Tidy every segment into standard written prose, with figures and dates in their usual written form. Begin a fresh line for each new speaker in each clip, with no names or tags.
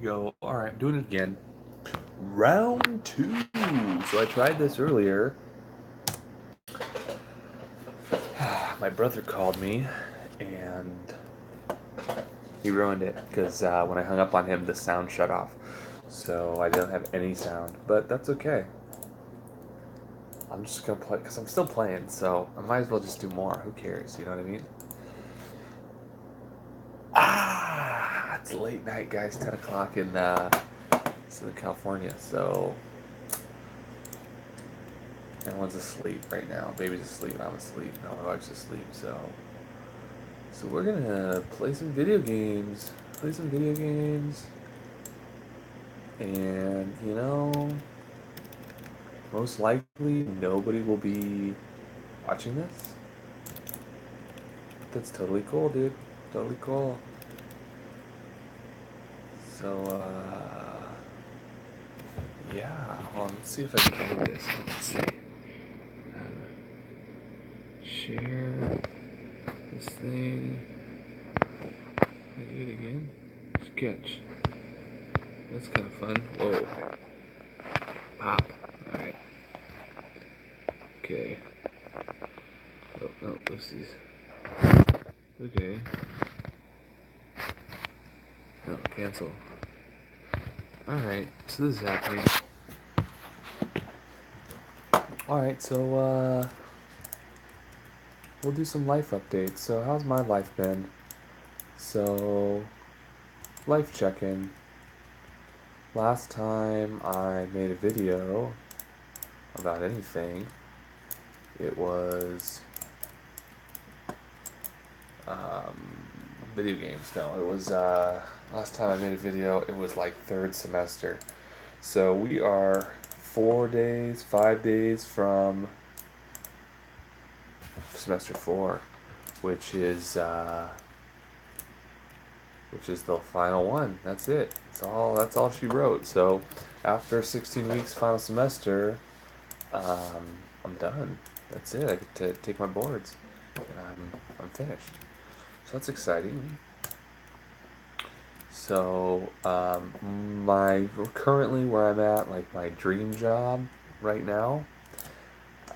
go. All right, doing it again. Round two. So I tried this earlier. My brother called me, and he ruined it because when I hung up on him, the sound shut off. So I didn't have any sound, but that's okay. I'm just gonna play because I'm still playing, so I might as well just do more. Who cares? You know what I mean? It's late night, guys. 10 o'clock in Southern California. So everyone's asleep right now. Baby's asleep. I'm asleep. No, my wife's asleep. So we're gonna play some video games. Play some video games, and most likely nobody will be watching this. That's totally cool, dude. Totally cool. So, yeah. Hold on, let's see if I can do this. Let's see. Share this thing. I do it again. Sketch. That's kind of fun. Whoa. Pop. Alright. Okay. Oh, no, this is. Okay. No, cancel. Alright, so this is happening. Alright, so, we'll do some life updates. So, how's my life been? So, life check-in. Last time I made a video about anything, it was video games. No, it was last time I made a video, it was like third semester. So we are 4 days, 5 days from semester 4, which is the final one. That's it. That's all she wrote. So after 16 weeks final semester, I'm done. That's it. I get to take my boards, and I'm finished. So that's exciting. So my currently where I'm at, like my dream job right now,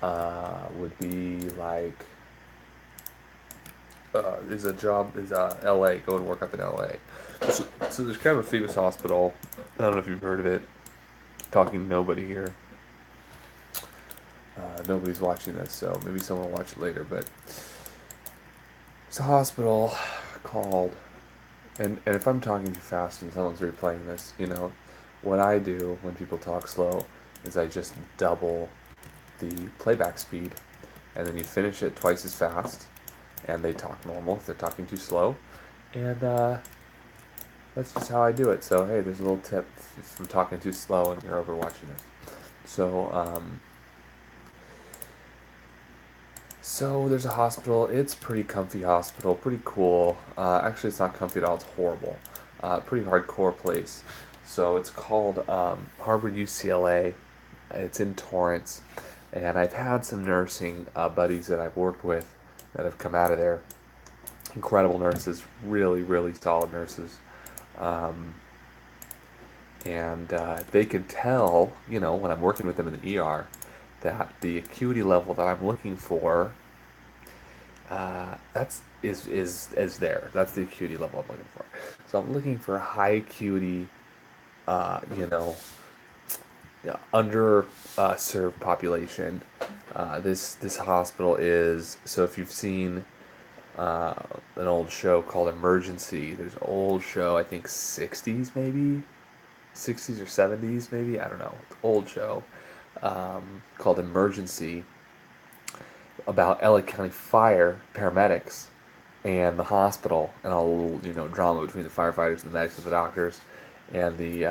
would be like is LA. Go and work up in LA. So there's kind of a famous hospital. I don't know if you've heard of it. Talking to nobody here. Nobody's watching this, so maybe someone will watch it later. But it's a hospital called, and if I'm talking too fast and someone's replaying this, what I do when people talk slow is I just double the playback speed, and then you finish it twice as fast, and they talk normal if they're talking too slow, and that's just how I do it. So hey, there's a little tip if I'm talking too slow and you're over watching this. So there's a hospital. It's pretty comfy hospital, pretty cool. Actually, it's not comfy at all. It's horrible. Pretty hardcore place. So it's called Harvard UCLA. It's in Torrance, and I've had some nursing buddies that I've worked with that have come out of there. Incredible nurses, really, really solid nurses. Um, and they can tell, when I'm working with them in the ER, that the acuity level that I'm looking for, that's is there. That's the acuity level I'm looking for. So I'm looking for high acuity, you know, yeah, under served population. This hospital is, so if you've seen an old show called Emergency, there's an old show, I think 60s maybe, 60s or 70s maybe, I don't know, old show called Emergency about LA County Fire paramedics and the hospital and all the little, drama between the firefighters and the medics and the doctors and the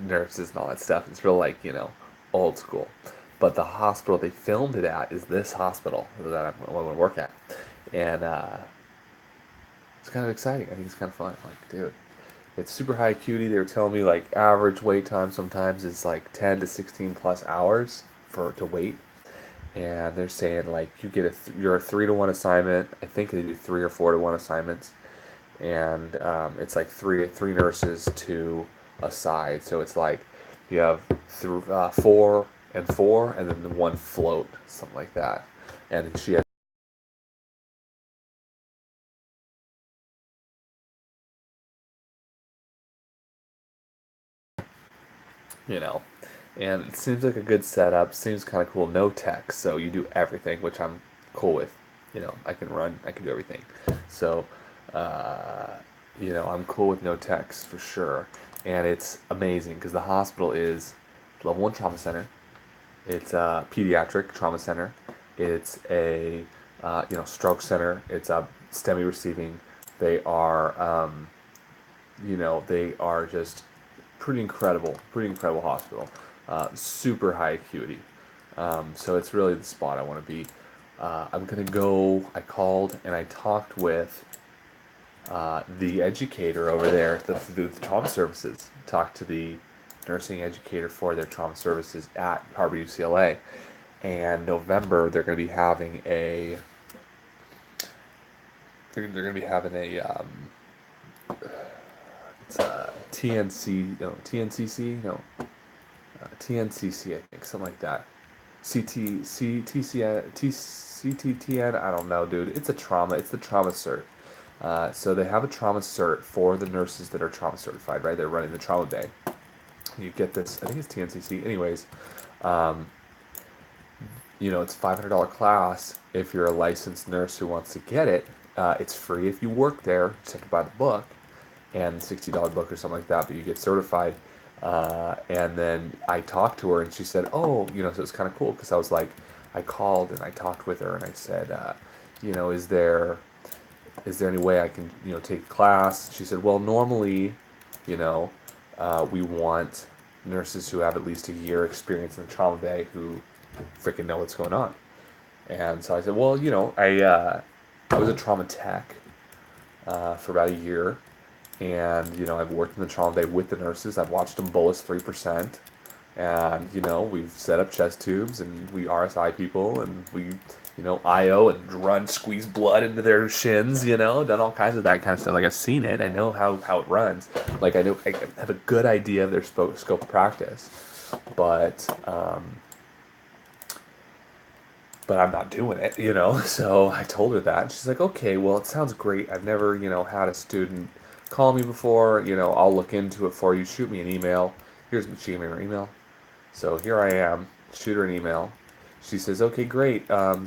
nurses and all that stuff. It's real like, old school. But the hospital they filmed it at is this hospital that I'm going to work at. And it's kind of exciting. I think it's kind of fun. Like, dude, it's super high acuity. They were telling me like average wait time sometimes is like 10 to 16 plus hours to wait. And they're saying like you're a 3-to-1 assignment. I think they do 3 or 4-to-1 assignments, and it's like three nurses to a side. So it's like you have through four and four, and then the one float, something like that. And she has, you know, and it seems like a good setup. Seems kind of cool. No tech, so you do everything, which I'm cool with. I can run, I can do everything. So, uh, I'm cool with no techs for sure. And it's amazing because the hospital is level one trauma center. It's a pediatric trauma center. It's a stroke center. It's a STEMI receiving. They are they are just pretty incredible hospital. Super high acuity. So it's really the spot I want to be. I'm gonna go. I called and I talked with the educator over there at the trauma services. Talked to the nursing educator for their trauma services at Harbor UCLA. And November they're going to be having a they're going to be having a it's a TNC no TNCC no TNCC I think something like that CT CTCN CTTN I don't know, dude. It's a trauma. It's the trauma cert. So they have a trauma cert for the nurses that are trauma certified, right? They're running the trauma bay. You get this. I think it's TNCC. Anyways, um, it's $500 class if you're a licensed nurse who wants to get it. It's free if you work there. Just have to buy the book and $60 book or something like that. But you get certified. And then I talked to her and she said, "Oh, so it's kind of cool because I was like, I called and I talked with her and I said, is there any way I can take a class?" She said, "Well, normally, you know, we want nurses who have at least a year experience in the trauma bay who freaking know what's going on." And so I said, "Well, I was a trauma tech for about a year, and I've worked in the trauma bay with the nurses. I've watched them bolus 3%, and we've set up chest tubes and we RSI people and we IO and run squeeze blood into their shins, done all kinds of that kind of stuff. Like I've seen it, I know how it runs. Like I know I have a good idea of their scope of practice, but I'm not doing it. So I told her that. And she's like, "Okay, well, it sounds great. I've never, had a student call me before. I'll look into it for you. Shoot me an email." She gave me her email. So here I am. Shoot her an email. She says, "Okay, great.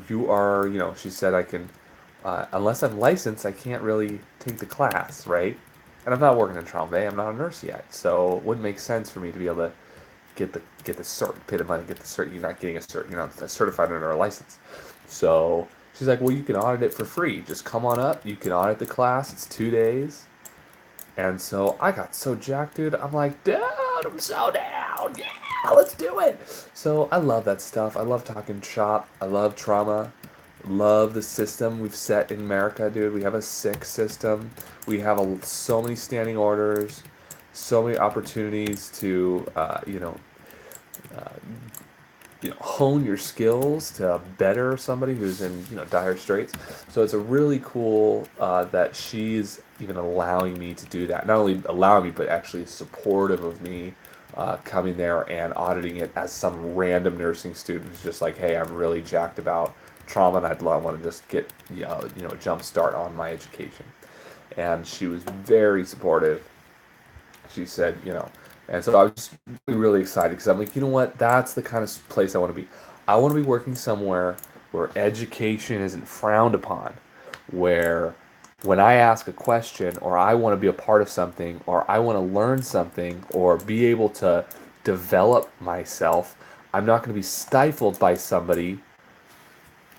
You are, she said I can, unless I'm licensed, I can't really take the class, right? And I'm not working in trauma bay. I'm not a nurse yet. So it wouldn't make sense for me to be able to get the cert, pay the money, get the cert. You're not getting a cert. You're not certified under a license." So she's like, "Well, you can audit it for free. Just come on up. You can audit the class. It's 2 days." And so I got so jacked, dude. I'm like, "Dude, I'm so down. Yeah, let's do it." So I love that stuff. I love talking shop. I love trauma. Love the system we've set in America, dude. We have a sick system. We have so many standing orders, so many opportunities to, uh, hone your skills to better somebody who's in dire straits. So it's a really cool that she's even allowing me to do that. Not only allowing me, but actually supportive of me coming there and auditing it as some random nursing student who's just like, "Hey, I'm really jacked about trauma and I want to just get a jump start on my education." And she was very supportive. She said, and so I was just really excited because I'm like, you know what? That's the kind of place I want to be. I want to be working somewhere where education isn't frowned upon, where when I ask a question or I want to be a part of something or I want to learn something or be able to develop myself, I'm not going to be stifled by somebody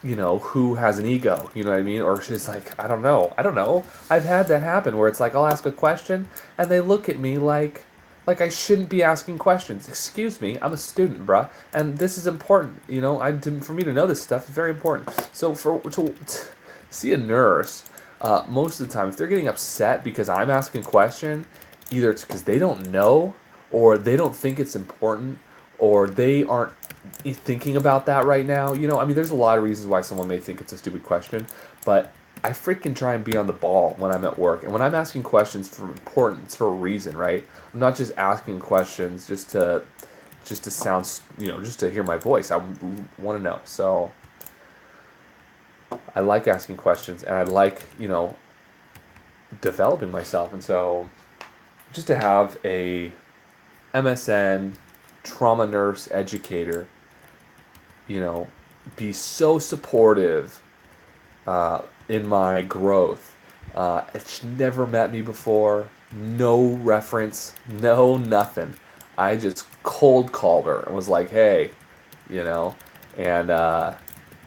who has an ego, you know what I mean? Or she's like, I don't know. I've had that happen where it's like I'll ask a question and they look at me like I shouldn't be asking questions. Excuse me, I'm a student, bruh, and this is important. For me to know this stuff is very important. So to see a nurse, most of the time, if they're getting upset because I'm asking a question, either it's because they don't know, or they don't think it's important, or they aren't thinking about that right now. There's a lot of reasons why someone may think it's a stupid question, but I freaking try and be on the ball when I'm at work. And when I'm asking questions for importance for a reason, right? I'm not just asking questions just to sound, just to hear my voice. I want to know. So I like asking questions and I like, developing myself. And so just to have a MSN trauma nurse educator, you know, be so supportive in my growth. It's never met me before. No reference, no nothing. I just cold called her and was like, "Hey, you know," and uh,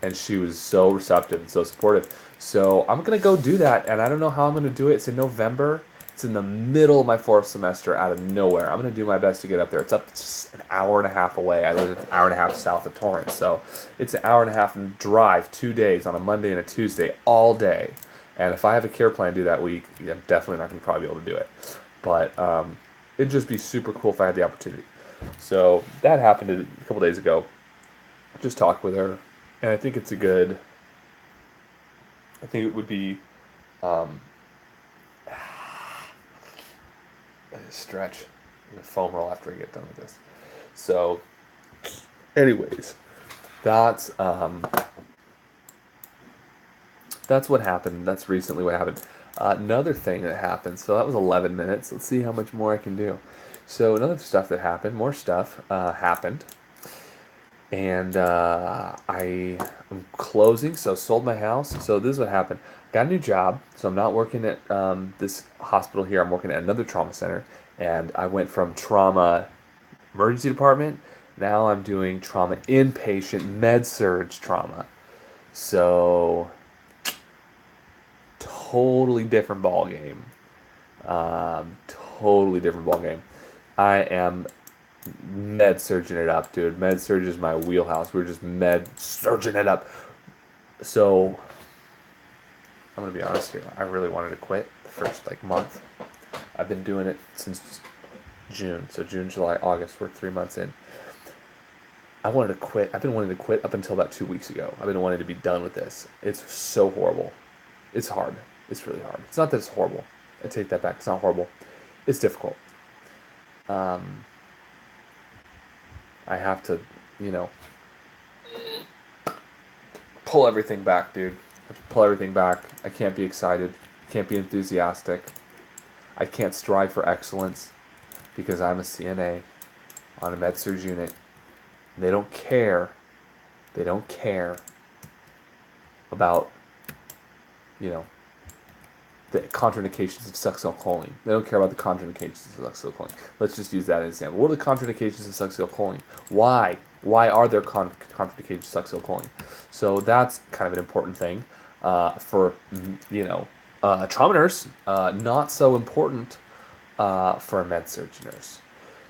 and she was so receptive and so supportive. So I'm gonna go do that, and I don't know how I'm gonna do it. It's in November. It's in the middle of my fourth semester, out of nowhere. I'm gonna do my best to get up there. It's just an hour and a half away. I live an hour and a half south of Torrance, so it's an hour and a half drive, 2 days on a Monday and a Tuesday, all day. And if I have a care plan due that week, yeah, I'm definitely not gonna probably be able to do it. But it'd just be super cool if I had the opportunity. So that happened a couple days ago. Just talked with her, and I think it's a good. I think it would be um, a stretch. I'm gonna foam roll after I get done with this. So, anyways, that's um, that's what happened. That's recently what happened. Another thing that happened. So that was 11 minutes. Let's see how much more I can do. So another stuff that happened. More stuff happened. And I am closing, so sold my house. So this is what happened. Got a new job, so I'm not working at this hospital here. I'm working at another trauma center, and I went from trauma emergency department. Now I'm doing trauma inpatient med surge trauma. So totally different ball game. Totally different ball game. I am med surging it up, dude. Med surge is my wheelhouse. We're just med surging it up. So I'm gonna be honest here. I really wanted to quit the first month. I've been doing it since June. So June, July, August. We're 3 months in. I wanted to quit. I've been wanting to quit up until about 2 weeks ago. I've been wanting to be done with this. It's so horrible. It's hard. It's really hard. It's not that it's horrible. I take that back. It's not horrible. It's difficult. Um, I have to, you know, pull everything back, dude. I have to pull everything back. I can't be excited. Can't be enthusiastic. I can't strive for excellence because I'm a CNA on a med surg unit. They don't care. They don't care about, you know, the contraindications of succinylcholine. They don't care about the contraindications of succinylcholine. Let's just use that as an example. What are the contraindications of succinylcholine? Why? Why are there contraindications of succinylcholine? So that's kind of an important thing for, trauma nurse. Not so important for a med surg nurse.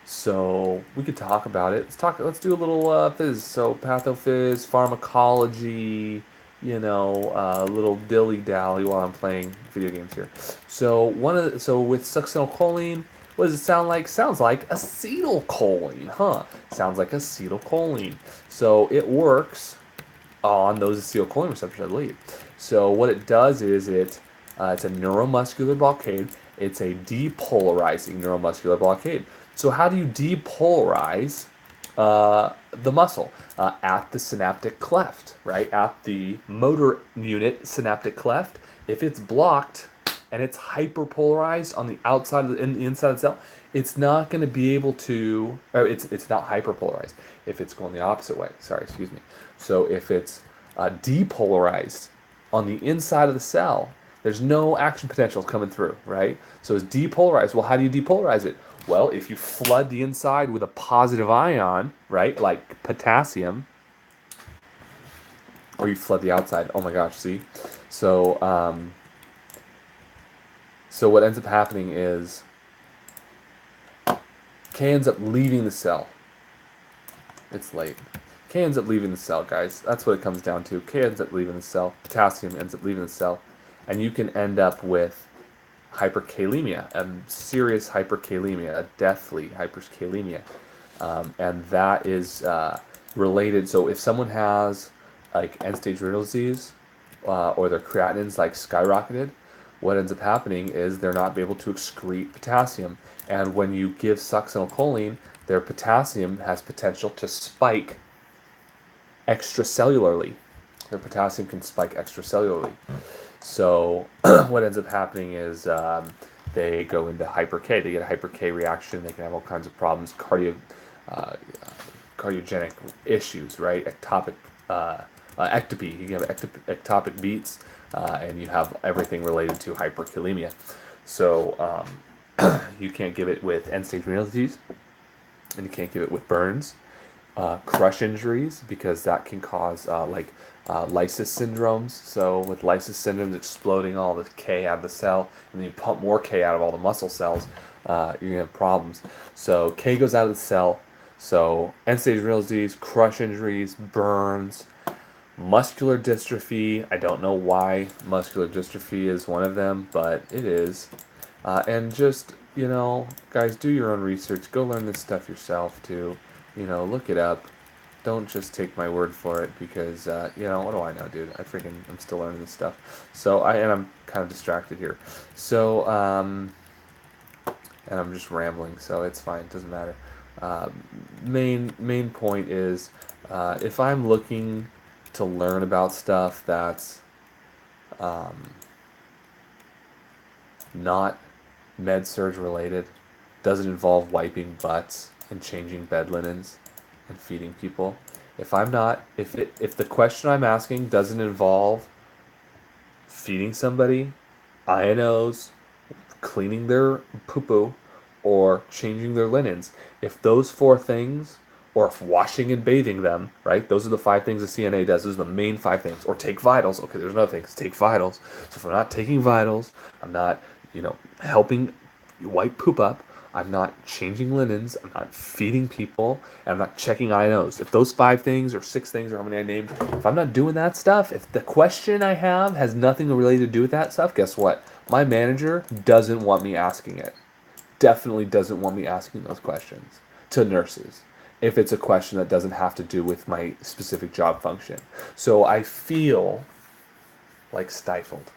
So we could talk about it. Let's do a little phys. So pathophys, pharmacology, a little dilly dally while I'm playing video games here. So with succinylcholine, what does it sound like? Sounds like acetylcholine, huh? Sounds like acetylcholine. So it works on those acetylcholine receptors, I believe. So what it does is it's a neuromuscular blockade. It's a depolarizing neuromuscular blockade. So how do you depolarize the muscle? At the synaptic cleft, right? At the motor unit synaptic cleft. If it's blocked and it's hyperpolarized on the outside of the inside of the cell, it's not going to be able to. Or it's not hyperpolarized. If it's going the opposite way, sorry, excuse me. So if it's depolarized on the inside of the cell, there's no action potential coming through, right? So it's depolarized. Well, how do you depolarize it? Well, if you flood the inside with a positive ion, right, like potassium, or you flood the outside. Oh my gosh, see? So, so what ends up happening is K ends up leaving the cell. It's late. K ends up leaving the cell, guys. That's what it comes down to. K ends up leaving the cell. Potassium ends up leaving the cell. And you can end up with hyperkalemia, a serious hyperkalemia, a deathly hyperkalemia. And that is related. So if someone has end-stage renal disease or their creatinines like skyrocketed, what ends up happening is they're not able to excrete potassium. And when you give succinylcholine, their potassium has potential to spike extracellularly. Their potassium can spike extracellularly. So what ends up happening is they go into hyper K. They get a hyper K reaction. They can have all kinds of problems, uh, cardiogenic issues, right? Ectopy. You can have ectopic beats, and you have everything related to hyperkalemia. So you can't give it with end-stage renal disease, and you can't give it with burns, crush injuries, because that can cause lysis syndromes. So with lysis syndromes, exploding all the K out of the cell, and then you pump more K out of all the muscle cells, you're gonna have problems. So K goes out of the cell. So end-stage renal disease, crush injuries, burns, muscular dystrophy. I don't know why muscular dystrophy is one of them, but it is. And just, guys, do your own research. Go learn this stuff yourself too. Look it up. Don't just take my word for it because, what do I know, dude? I'm still learning this stuff. And I'm kind of distracted here. And I'm just rambling, so it's fine. It doesn't matter. Main point is, if I'm looking to learn about stuff that's not med surg related, doesn't involve wiping butts and changing bed linens and feeding people. If the question I'm asking doesn't involve feeding somebody, INOs, cleaning their poo-poo, or changing their linens, if those four things, or if washing and bathing them, right? Those are the 5 things the CNA does. Those are the main 5 things. Or take vitals. Okay, there's another thing. Take vitals. So if I'm not taking vitals, I'm not, helping wipe poop up, I'm not changing linens, I'm not feeding people, and I'm not checking INOs. If those 5 things or 6 things or how many I named, if I'm not doing that stuff, if the question I have has nothing related to do with that stuff, guess what? My manager doesn't want me asking it. Definitely doesn't want me asking those questions to nurses if it's a question that doesn't have to do with my specific job function. So I feel like stifled,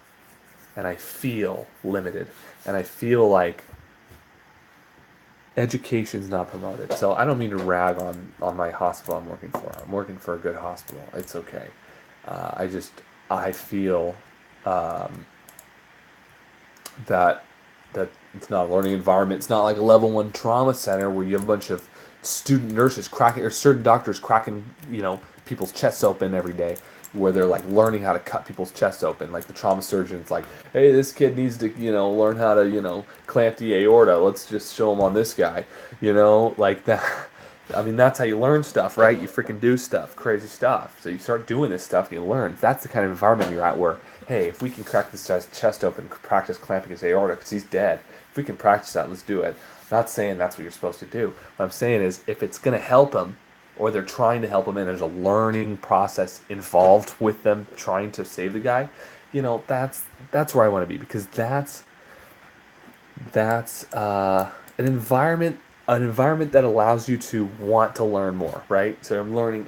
and I feel limited, and I feel like education's not promoted. So I don't mean to rag on my hospital I'm working for. I'm working for a good hospital. It's okay. I feel that it's not a learning environment. It's not like a level 1 trauma center where you have a bunch of student nurses cracking, or certain doctors cracking, people's chests open every day, where they're like learning how to cut people's chests open. Like the trauma surgeon's like, hey, this kid needs to, learn how to, clamp the aorta. Let's just show him on this guy, like that. I mean, that's how you learn stuff, right? You freaking do stuff, crazy stuff. So you start doing this stuff, and you learn. That's the kind of environment you're at where, hey, if we can crack this guy's chest open, practice clamping his aorta because he's dead. If we can practice that, let's do it. I'm not saying that's what you're supposed to do. What I'm saying is, if it's going to help him, or they're trying to help him, and there's a learning process involved with them trying to save the guy, that's where I want to be, because that's an environment that allows you to want to learn more, right? So I'm learning.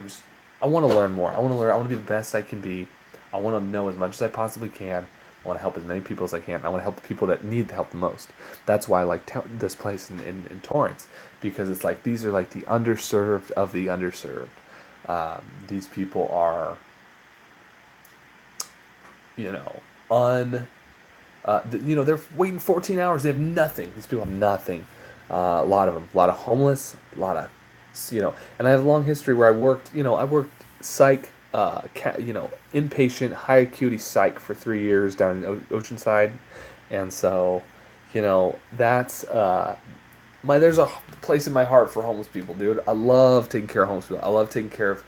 I want to learn more. I want to learn. I want to be the best I can be. I want to know as much as I possibly can. I want to help as many people as I can. I want to help the people that need the help the most. That's why I like this place in Torrance, because it's like these are like the underserved of the underserved. These people are, they're waiting 14 hours. They have nothing. These people have nothing. A lot of them, a lot of homeless, a lot of, and I have a long history where I worked psych, inpatient, high acuity psych for 3 years down in Oceanside. And so, that's, there's a place in my heart for homeless people, dude. I love taking care of homeless people. I love taking care of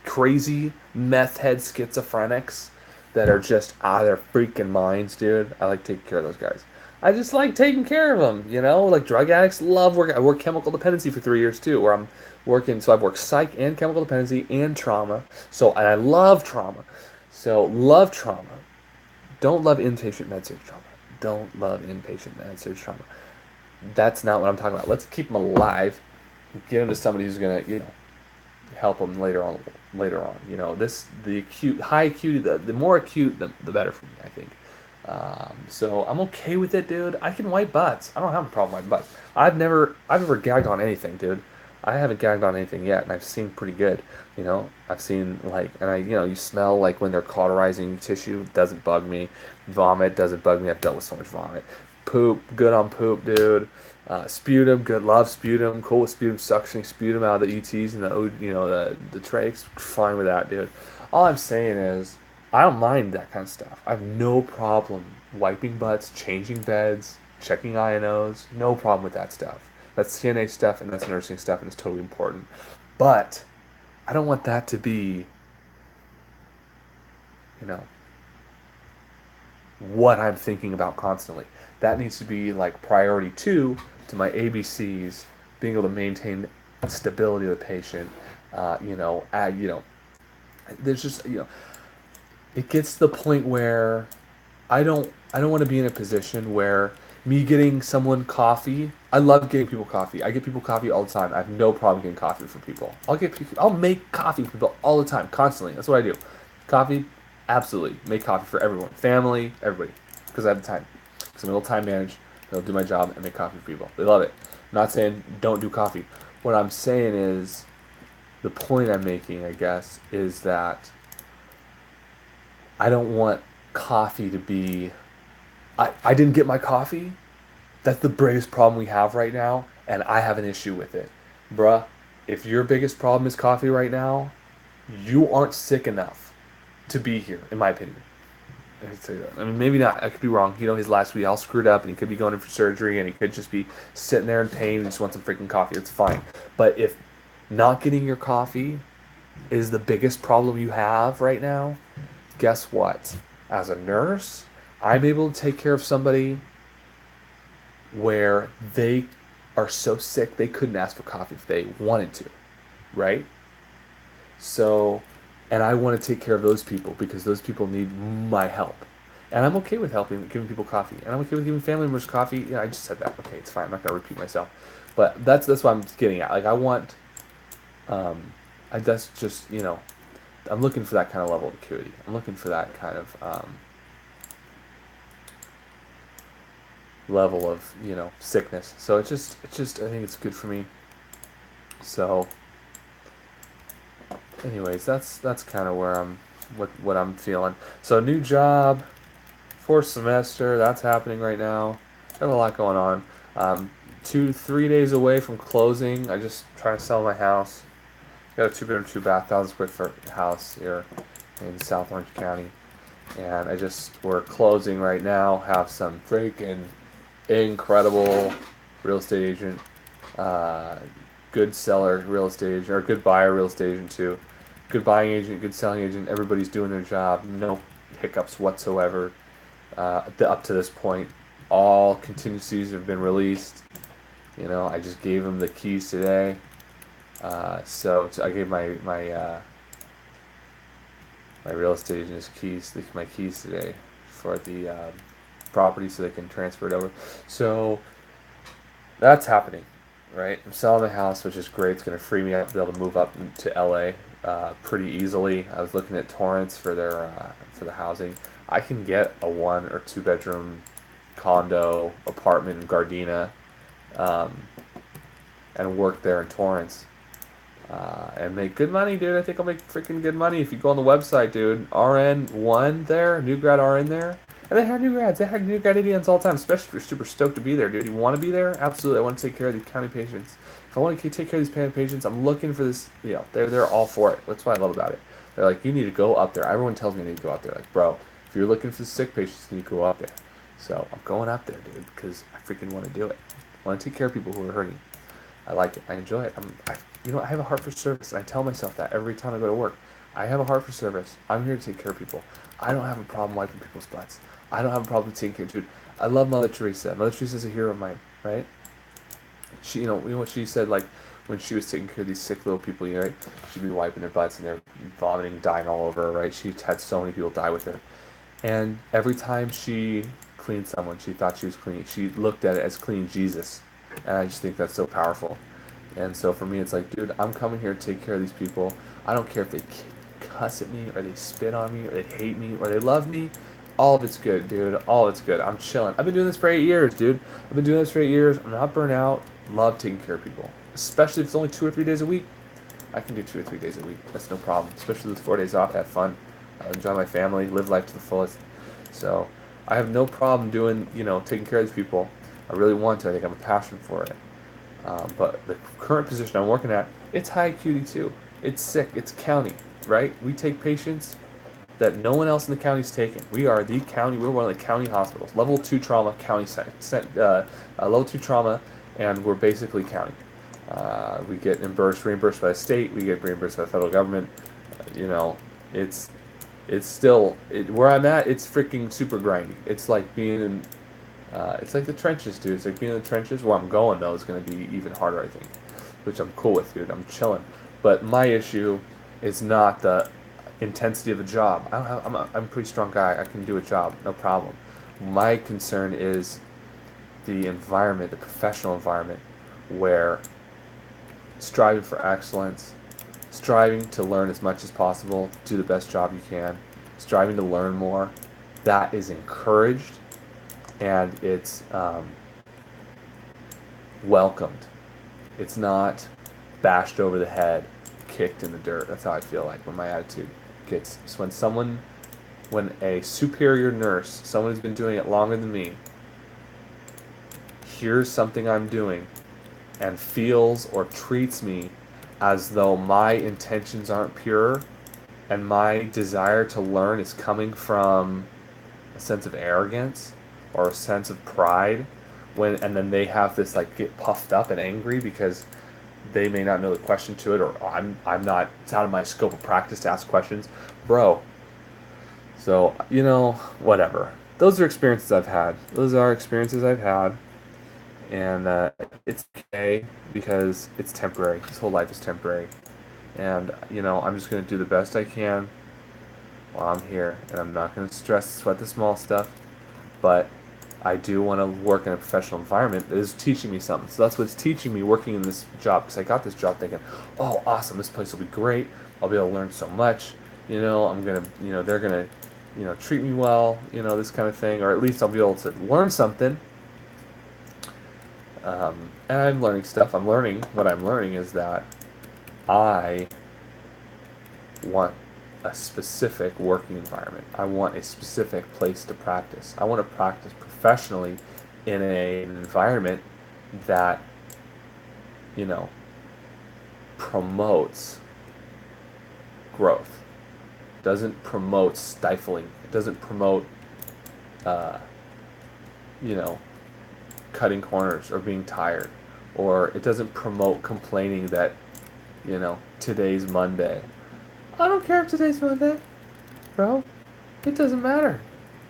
crazy meth head schizophrenics that are just out of their freaking minds, dude. I like taking care of those guys. I just like taking care of them, like drug addicts love working. I worked chemical dependency for 3 years too, where I'm working. So I've worked psych and chemical dependency and trauma. And I love trauma. So love trauma. Don't love inpatient med-surg trauma. Don't love inpatient med-surg trauma. That's not what I'm talking about. Let's keep them alive. Get them to somebody who's gonna, help them later on. Later on, the acute, high acuity, the more acute, the better for me, I think. So I'm okay with it, dude. I can wipe butts. I don't have a problem wiping butts. I've never gagged on anything, dude. I haven't gagged on anything yet, and I've seen pretty good. I've seen like, and you smell like when they're cauterizing tissue. Doesn't bug me. Vomit doesn't bug me. I've dealt with so much vomit. Poop, good on poop, dude. Sputum, good. Love sputum. Cool with sputum suctioning sputum out of the ETs and the trachs. Fine with that, dude. All I'm saying is, I don't mind that kind of stuff. I have no problem wiping butts, changing beds, checking INOs. No problem with that stuff. That's CNA stuff and that's nursing stuff, and it's totally important. But I don't want that to be, you know, what I'm thinking about constantly. That needs to be like priority two to my ABCs, being able to maintain stability of the patient. There's just, it gets to the point where I don't want to be in a position where me getting someone coffee. I love getting people coffee. I get people coffee all the time. I have no problem getting coffee for people. I'll make coffee for people all the time, constantly. That's what I do. Coffee, absolutely. Make coffee for everyone, family, everybody, because I have the time. Because I'm able to time manage. I'll do my job and make coffee for people. They love it. I'm not saying don't do coffee. What I'm saying is, the point I'm making, I guess, is that I don't want coffee to be. I didn't get my coffee. That's the biggest problem we have right now, and I have an issue with it. Bruh, if your biggest problem is coffee right now, you aren't sick enough to be here, in my opinion. I could say that. I mean, maybe not. I could be wrong. His last week all screwed up, and he could be going in for surgery, and he could just be sitting there in pain and just want some freaking coffee. It's fine. But if not getting your coffee is the biggest problem you have right now, guess what? As a nurse, I'm able to take care of somebody where they are so sick they couldn't ask for coffee if they wanted to, right? So, and I want to take care of those people because those people need my help. And I'm okay with giving people coffee. And I'm okay with giving family members coffee. Yeah, I just said that. Okay, it's fine. I'm not gonna repeat myself. But that's what I'm getting at. Like I want, that's just I'm looking for that kind of level of acuity. I'm looking for that kind of level of sickness. So it's just I think it's good for me. So, anyways, that's kind of where I'm what I'm feeling. So new job, fourth semester, that's happening right now. Got a lot going on. 3 days away from closing. I just trying to sell my house. Got a 2 bedroom, 2 bath, 1,000 square foot house here in South Orange County, and we're closing right now. Have some freaking incredible real estate agent, good seller real estate agent, or good buyer real estate agent too. Good buying agent, good selling agent. Everybody's doing their job. No hiccups whatsoever up to this point. All contingencies have been released. I just gave them the keys today. So I gave my real estate agent his keys, my keys today for the property, so they can transfer it over. So that's happening, right? I'm selling the house, which is great. It's going to free me up to be able to move up to LA pretty easily. I was looking at Torrance for the housing. I can get a 1 or 2 bedroom condo apartment in Gardena, and work there in Torrance. And make good money, dude. I think I'll make freaking good money if you go on the website, dude. RN1 there, new grad RN there. And they have new grads. They have new grad ADNs all the time, especially if you're super stoked to be there, dude. You want to be there? Absolutely. I want to take care of these county patients. If I want to take care of these county patients, I'm looking for this. They're all for it. That's what I love about it. They're like, you need to go up there. Everyone tells me I need to go up there. Like, bro, if you're looking for sick patients, you need to go up there. So I'm going up there, dude, because I freaking want to do it. I want to take care of people who are hurting. I like it. I enjoy it. I have a heart for service, and I tell myself that every time I go to work. I have a heart for service. I'm here to take care of people. I don't have a problem wiping people's butts. I don't have a problem taking care of dude. I love Mother Teresa. Mother Teresa's a hero of mine, right? She, what she said, like, when she was taking care of these sick little people, right? She'd be wiping their butts, and they're vomiting, dying all over her, right? She had so many people die with her. And every time she cleaned someone, she thought she was cleaning. She looked at it as cleaning Jesus. And I just think that's so powerful. And so for me, it's like, dude, I'm coming here to take care of these people. I don't care if they cuss at me or they spit on me or they hate me or they love me. All of it's good, dude. All of it's good. I'm chilling. I've been doing this for 8 years, dude. I've been doing this for 8 years. I'm not burnt out. Love taking care of people, especially if it's only 2 or 3 days a week. I can do 2 or 3 days a week. That's no problem. Especially with 4 days off, have fun, enjoy my family, live life to the fullest. So I have no problem doing, taking care of these people. I really want to. I think I have a passion for it. But the current position I'm working at, it's high acuity too. It's sick. It's county, right? We take patients that no one else in the county is taking. We are the county. We're one of the county hospitals. Level 2 trauma, county level 2 trauma, and we're basically county. We get reimbursed by the state. We get reimbursed by the federal government. You know, it's where I'm at. It's freaking super grindy. It's like being in. It's like the trenches, dude. It's like being in the trenches. Where I'm going though is going to be even harder, I think, which I'm cool with, dude. I'm chilling. But my issue is not the intensity of the job. I'm a pretty strong guy. I can do a job, no problem. My concern is the environment, the professional environment, where striving for excellence, striving to learn as much as possible, do the best job you can, striving to learn more, that is encouraged and it's welcomed. It's not bashed over the head, kicked in the dirt. That's how I feel like when my attitude gets. So when a superior nurse, someone who's been doing it longer than me, hears something I'm doing and feels or treats me as though my intentions aren't pure and my desire to learn is coming from a sense of arrogance or a sense of pride, and then they have this like get puffed up and angry because they may not know the question to it, or I'm not, it's out of my scope of practice to ask questions, bro. So whatever. Those are experiences I've had. And it's okay because it's temporary. This whole life is temporary, and I'm just gonna do the best I can while I'm here, and I'm not gonna sweat the small stuff. But I do want to work in a professional environment that is teaching me something. So that's what's teaching me working in this job, because I got this job thinking, oh, awesome, this place will be great. I'll be able to learn so much. I'm gonna, they're gonna, treat me well. This kind of thing, or at least I'll be able to learn something. And I'm learning stuff. What I'm learning is that I want a specific working environment. I want a specific place to practice. I want to practice professionally in an environment that, you know, promotes growth. Doesn't promote stifling. It doesn't promote, uh, you know, cutting corners or being tired. Or it doesn't promote complaining that, today's Monday. I don't care if today's Monday, bro. It doesn't matter.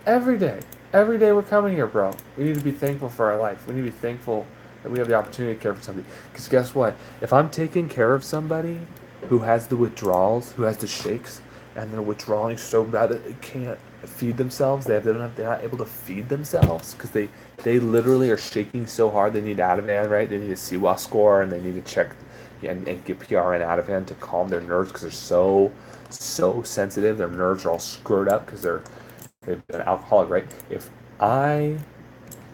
Every day. Every day we're coming here, bro. We need to be thankful for our life. We need to be thankful that we have the opportunity to care for somebody. Because guess what? If I'm taking care of somebody who has the withdrawals, who has the shakes, and they're withdrawing so bad that they can't feed themselves, they're not able to feed themselves because they literally are shaking so hard they need Ativan, right? They need a CWA score and they need to check and get PRN Ativan to calm their nerves because they're so sensitive. Their nerves are all screwed up because they've been alcoholic, right? If I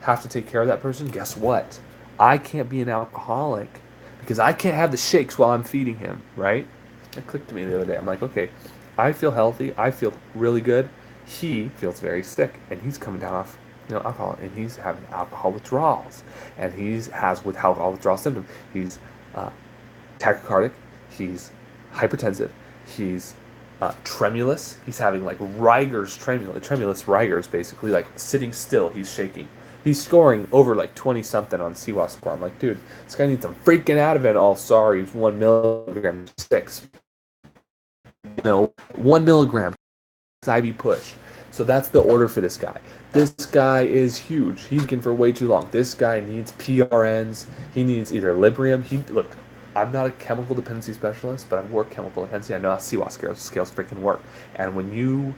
have to take care of that person, guess what? I can't be an alcoholic because I can't have the shakes while I'm feeding him, right? It clicked to me the other day. I'm like, okay, I feel healthy. I feel really good. He feels very sick, and he's coming down off, alcohol, and he's having alcohol withdrawals, and has with alcohol withdrawal symptoms. He's tachycardic. He's hypertensive. He's tremulous. He's having like Riger's tremulous Riger's basically like sitting still. He's shaking. He's scoring over like 20 something on CWA score. I'm like, dude, this guy needs some freaking Ativan. Oh, sorry, 1 milligram, 6. 1 milligram IV push. So that's the order for this guy. This guy is huge. He's looking for way too long. This guy needs PRNs. He needs either Librium. Look, I'm not a chemical dependency specialist, but I've worked chemical dependency. I know how CWA scales freaking work. And when you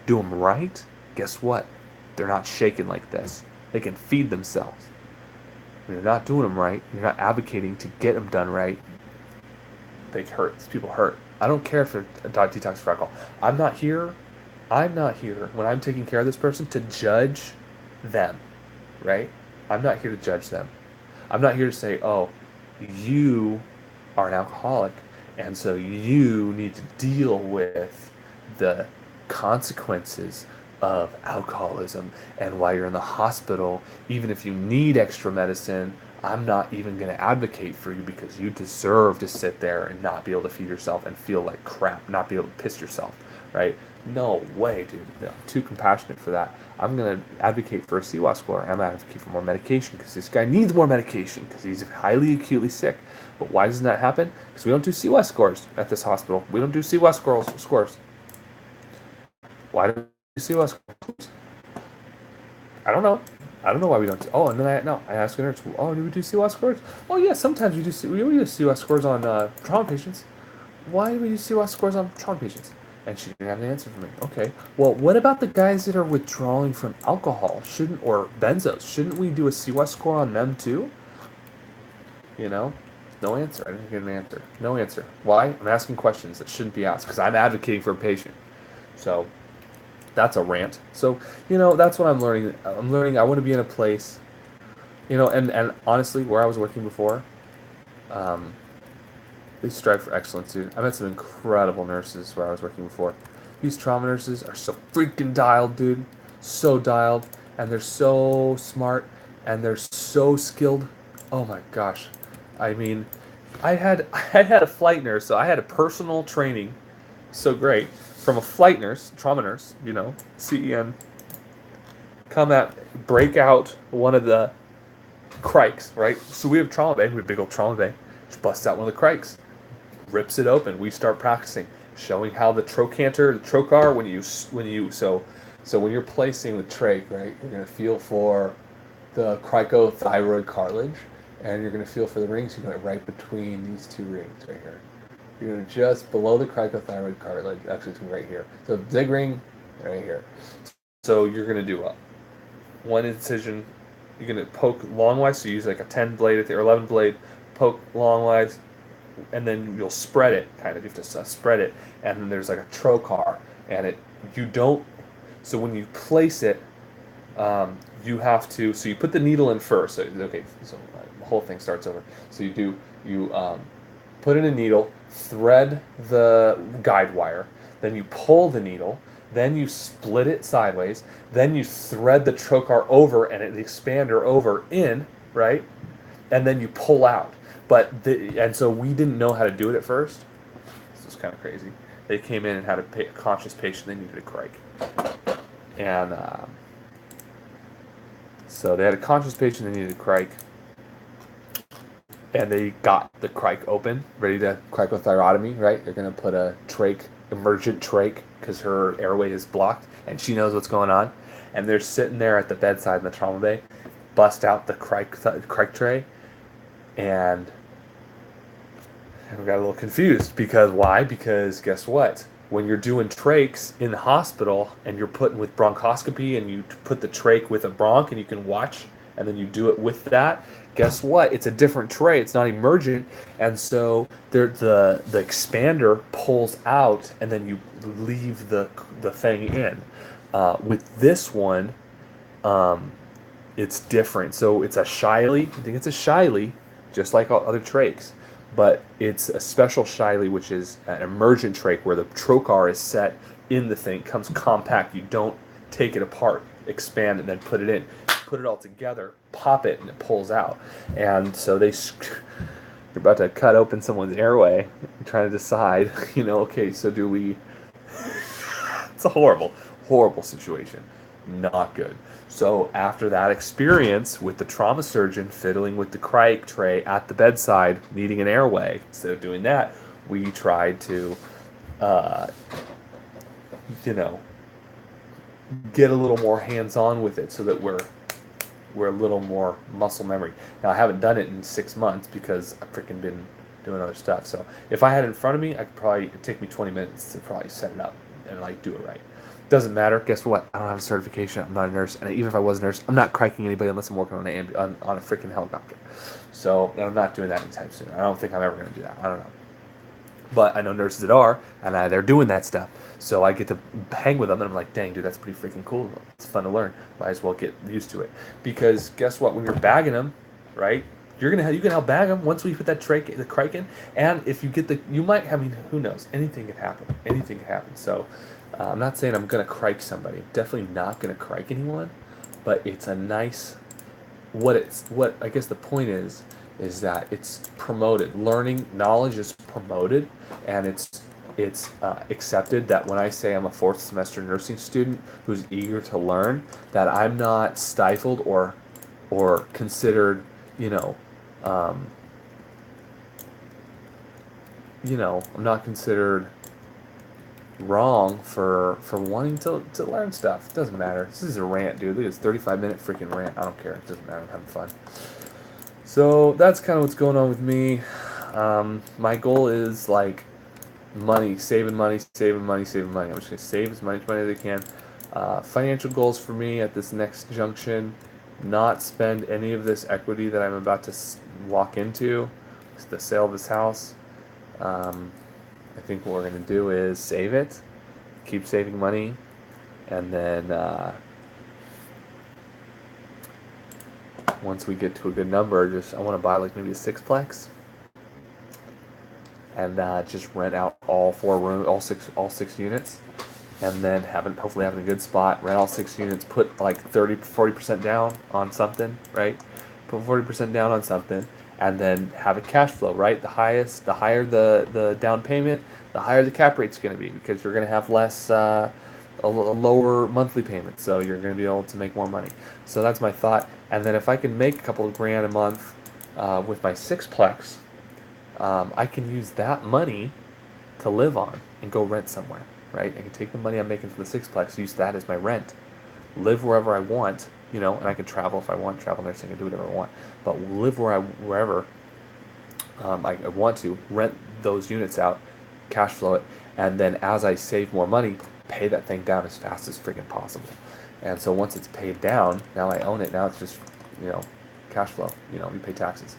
do them right, guess what? They're not shaking like this. They can feed themselves. when you're not doing them right, you're not advocating to get them done right, they hurt. These people hurt. I don't care if they're detox for alcohol. I'm not here. I'm not here when I'm taking care of this person to judge them, right? I'm not here to judge them. I'm not here to say, oh, you are an alcoholic, and so you need to deal with the consequences of alcoholism. And while you're in the hospital, even if you need extra medicine, I'm not even going to advocate for you because you deserve to sit there and not be able to feed yourself and feel like crap, not be able to piss yourself, right? No way, dude. No, I'm too compassionate for that. I'm going to advocate for a CWAS score. I'm going to advocate for more medication because this guy needs more medication because he's highly acutely sick. But why doesn't that happen? Because we don't do CWAS scores at this hospital. We don't do CWAS scores. Why do we do CWAS scores? I don't know. I don't know why we don't. Oh, and then I asked her. Oh, do we do CWAS scores? Oh yeah, sometimes we do. We do CWAS scores on trauma patients. Why do we do CWAS scores on trauma patients? And she didn't have an answer for me. Okay. Well, what about the guys that are withdrawing from alcohol? Shouldn't or benzos? Shouldn't we do a CWAS score on them too? You know, no answer. I didn't get an answer. No answer. Why? I'm asking questions that shouldn't be asked because I'm advocating for a patient. So that's a rant. So, that's what I'm learning. I'm learning I want to be in a place, and honestly, where I was working before, um, they strive for excellence, dude. I met some incredible nurses where I was working before. These trauma nurses are so freaking dialed, dude. So dialed, and they're so smart, and they're so skilled. Oh my gosh. I mean, I had a flight nurse, so I had a personal training so great from a flight nurse, trauma nurse, CEN, come at break out one of the crikes, right? So we have trauma bay, we have big old trauma bay. Just busts out one of the crikes, rips it open. We start practicing, showing how the trocar, so when you're placing the trach, right, you're gonna feel for the cricothyroid cartilage, and you're gonna feel for the rings. You're going right between these two rings right here. You're gonna just below the cricothyroid cartilage. Actually, it's right here. So big ring, right here. So you're gonna do one incision. You're gonna poke longwise. So you use like a 10 blade or 11 blade, poke longwise, and then you'll spread it. Kind of, you have to spread it, and then there's like a trocar, and you don't. So when you place it, you have to. So you put the needle in first. So, okay, so the whole thing starts over. So you put in a needle, thread the guide wire, then you pull the needle, then you split it sideways, then you thread the trocar over and the expander over in, right? And then you pull out. And so we didn't know how to do it at first. This was kind of crazy. They came in and had a conscious patient. They needed a crike, and so they had a conscious patient. They needed a crike, and they got the crike open, ready to cricothyrotomy, right? They're going to put a emergent trach, because her airway is blocked, and she knows what's going on. And they're sitting there at the bedside in the trauma bay, bust out the crike tray, and we got a little confused. Because why? Because guess what? When you're doing trachs in the hospital, and you're putting with bronchoscopy, and you put the trach with a bronch, and you can watch, and then you do it with that, guess what? It's a different tray. It's not emergent, and so the expander pulls out, and then you leave the thing in. With this one, it's different. So it's a Shiley. I think it's a Shiley, just like all other trachs, but it's a special Shiley, which is an emergent trach where the trocar is set in the thing. It comes compact. You don't take it apart, expand, and then put it in. Put it all together, pop it, and it pulls out. And so you're about to cut open someone's airway, trying to decide, okay, so do we? It's a horrible, horrible situation. Not good. So after that experience with the trauma surgeon fiddling with the crike tray at the bedside, needing an airway, instead of doing that, we tried to, get a little more hands-on with it so that we're a little more muscle memory. Now, I haven't done it in 6 months because I've freaking been doing other stuff. So if I had it in front of me, it'd take me 20 minutes to probably set it up and do it right. Doesn't matter. Guess what? I don't have a certification. I'm not a nurse, and even if I was a nurse, I'm not criking anybody unless I'm working on a freaking helicopter. So I'm not doing that anytime soon. I don't think I'm ever going to do that. I don't know. But I know nurses that are, and they're doing that stuff. So I get to hang with them, and I'm like, dang, dude, that's pretty freaking cool. It's fun to learn. Might as well get used to it. Because guess what? When you're bagging them, right? You can help bag them once we put the crike in, and if you get you might. I mean, who knows? Anything could happen. Anything could happen. So I'm not saying I'm gonna crike somebody. Definitely not gonna crike anyone. But it's a nice what I guess the point is that it's promoted. Learning knowledge is promoted, and it's accepted that when I say I'm a fourth semester nursing student who's eager to learn, that I'm not stifled or considered, you know, um, I'm not considered wrong for wanting to learn stuff. It doesn't matter. This is a rant, dude. Look at this 35-minute freaking rant. I don't care. It doesn't matter. I'm having fun. So that's kind of what's going on with me. My goal is like money, saving money, saving money, saving money. I'm just gonna save as much money as I can. Financial goals for me at this next junction: not spend any of this equity that I'm about to walk into. It's the sale of this house. Um, I think what we're gonna do is save it, keep saving money, and then once we get to a good number, I want to buy like maybe a sixplex, and just rent out all 4 rooms, all six units, and then hopefully having a good spot, rent all 6 units, put like 40% down on something, right? Put 40% down on something, and then have a cash flow, right? The higher the down payment, the higher the cap rate's going to be because you're going to have less. A lower monthly payment, so you're going to be able to make more money. So that's my thought. And then if I can make a couple of grand a month with my sixplex, I can use that money to live on and go rent somewhere, right? I can take the money I'm making from the sixplex, use that as my rent, live wherever I want, and I can travel if I want, travel nursing, I can do whatever I want, but live wherever I want to, rent those units out, cash flow it, and then as I save more money, pay that thing down as fast as freaking possible. And so once it's paid down, now I own it. Now it's just, you know, cash flow. You pay taxes.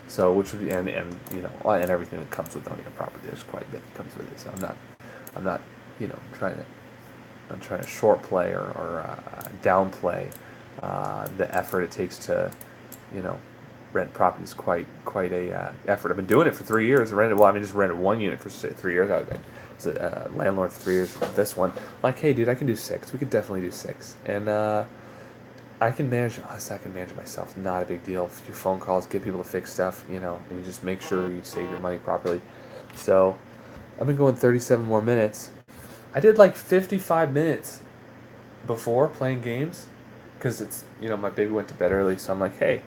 So which would be and everything that comes with owning a property. There's quite a bit that comes with it. So I'm not trying to short play or downplay the effort it takes to you know rent properties. Quite a effort. I've been doing it for 3 years. Just rented 1 unit for 3 years. I was a landlord for 3 years for this one. Like, hey, dude, I can do 6. We could definitely do 6, and I can manage. Honestly, I can manage myself. Not a big deal. Do phone calls, get people to fix stuff, and you just make sure you save your money properly. So, I've been going 37 more minutes. I did like 55 minutes before playing games, because it's my baby went to bed early, so I'm like, hey,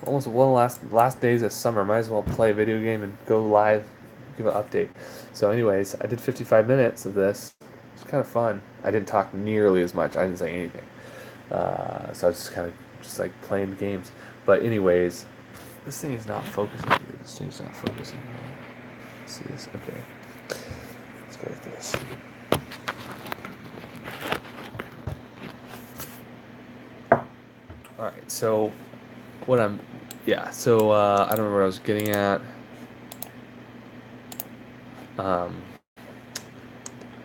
almost one last days of summer, might as well play a video game and go live, give an update. So, anyways, I did 55 minutes of this. It's kind of fun. I didn't talk nearly as much. I didn't say anything. So I was just kind of just like playing games. But anyways, this thing is not focusing. Dude. This thing's not focusing. Let's see this. Okay. Let's go with this. All right. So what I'm, yeah. So I don't remember what I was getting at.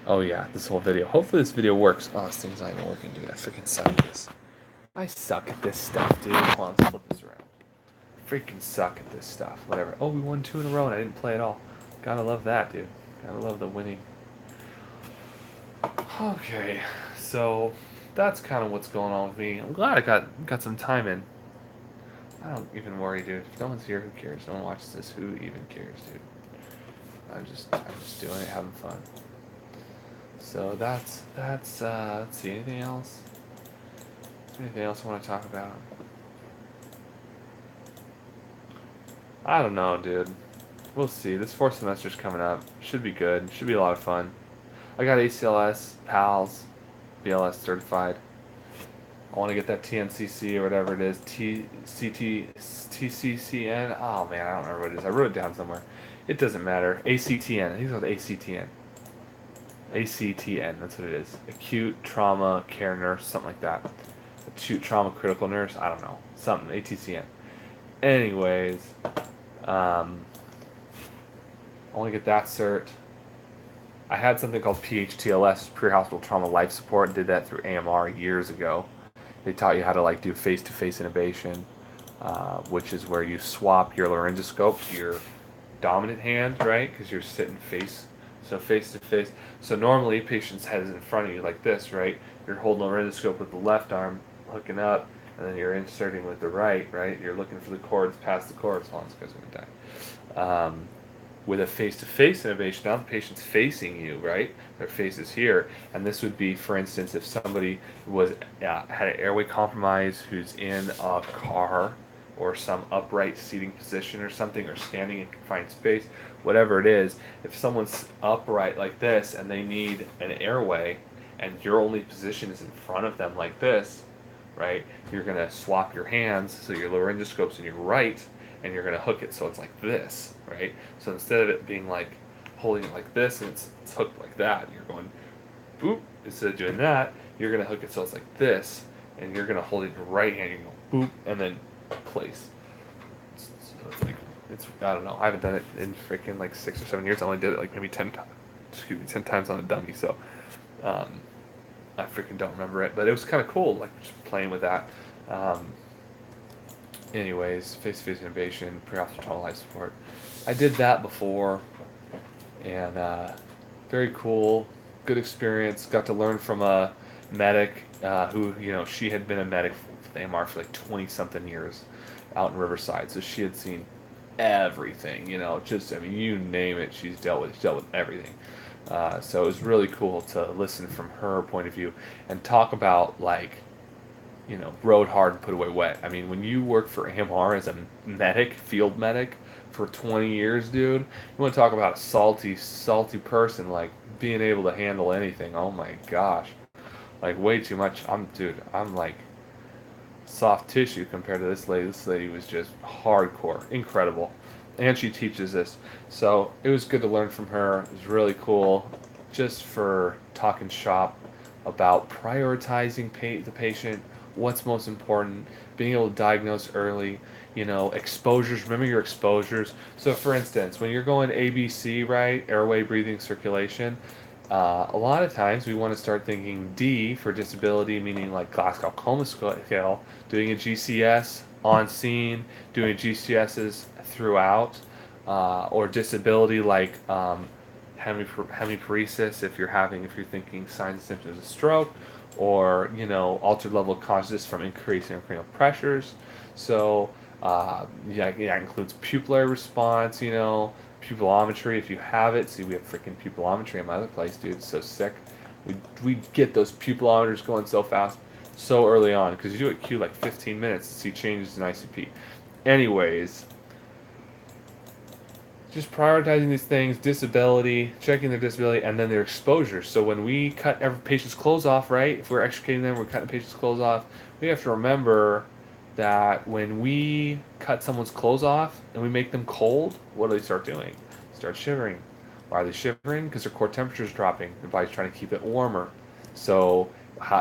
Oh yeah, this whole video. Hopefully this video works. Oh, this thing's not even working, dude. I freaking suck at this. I suck at this stuff, dude. Hold on, let's flip this around. Freaking suck at this stuff. Whatever. Oh, we won 2 in a row and I didn't play at all. Gotta love that, dude. Gotta love the winning. Okay, so that's kind of what's going on with me. I'm glad I got some time in. I don't even worry, dude. If no one's here, who cares? No one watches this. Who even cares, dude? I'm just doing it, having fun. So that's let's see, anything else? Anything else I want to talk about? I don't know, dude. We'll see. This 4th semester's coming up. Should be good. Should be a lot of fun. I got ACLS, PALS, BLS certified. I want to get that TNCC or whatever it is. TCCN. Oh man, I don't remember what it is. I wrote it down somewhere. It doesn't matter. ACTN. I think it's called ACTN. ACTN, that's what it is. Acute trauma care nurse, something like that. Acute trauma critical nurse, I don't know. Something, ATCN. Anyways, um, I want to get that cert. I had something called PHTLS, pre-hospital trauma life support. Did that through AMR years ago. They taught you how to like do face-to-face intubation, which is where you swap your laryngoscope to your dominant hand, right? Because you're sitting so face to face. So normally, patient's head is in front of you like this, right? You're holding the laryngoscope with the left arm, hooking up, and then you're inserting with the right? You're looking for the cords, past the cords. Hold on, this guy's gonna die. With a face-to-face intubation, now the patient's facing you, right? Their face is here, and this would be, for instance, if somebody was had an airway compromise, who's in a car or some upright seating position or something, or standing in confined space, whatever it is. If someone's upright like this and they need an airway, and your only position is in front of them like this, right? You're gonna swap your hands so your laryngoscope's in your right, and you're gonna hook it so it's like this, right? So instead of it being like holding it like this and it's hooked like that, you're going boop. Instead of doing that, you're gonna hook it so it's like this, and you're gonna hold it in your right hand. You go boop and then place. So it's like I don't know. I haven't done it in freaking like 6 or 7 years. I only did it like maybe 10 times. Excuse me, 10 times on a dummy. So um, I freaking don't remember it, but it was kind of cool, like just playing with that. Um, Anyways, face-to-face innovation, pre-hospital trauma life support. I did that before, and very cool, good experience. Got to learn from a medic who, she had been a medic for the AMR for like 20 something years out in Riverside, so she had seen everything. Just I mean, you name it, she's dealt with everything. So it was really cool to listen from her point of view and talk about like rode hard and put away wet. I mean, when you work for AMR as a medic, field medic, for 20 years, dude, you want to talk about a salty, salty person, like being able to handle anything. Oh my gosh. Like, way too much. I'm like soft tissue compared to this lady. This lady was just hardcore, incredible. And she teaches this. So it was good to learn from her. It was really cool just for talking shop about prioritizing the patient, what's most important, being able to diagnose early, exposures. Remember your exposures. So, for instance, when you're going ABC, right, airway, breathing, circulation, a lot of times we want to start thinking D for disability, meaning like Glasgow Coma Scale, doing a GCS on scene, doing GCSs throughout, or disability like hemiparesis if you're thinking signs and symptoms of stroke, or altered level of consciousness from increasing cranial pressures. So yeah, it includes pupillary response, pupillometry if you have it. See, we have freaking pupillometry in my other place, dude. It's so sick. We get those pupillometers going so fast, so early on, because you do it Q like 15 minutes to see changes in ICP. Anyways, just prioritizing these things, disability, checking their disability, and then their exposure. So when we cut every patient's clothes off, right? If we're extricating them, we're cutting the patient's clothes off. We have to remember that when we cut someone's clothes off and we make them cold, what do they start doing? They start shivering. Why are they shivering? Because their core temperature is dropping. Their body's trying to keep it warmer. So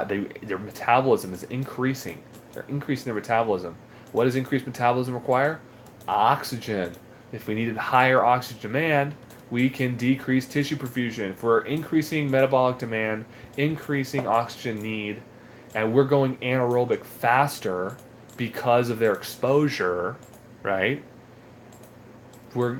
their metabolism is increasing. They're increasing their metabolism. What does increased metabolism require? Oxygen. If we needed higher oxygen demand, we can decrease tissue perfusion. If we're increasing metabolic demand, increasing oxygen need, and we're going anaerobic faster because of their exposure, right? We're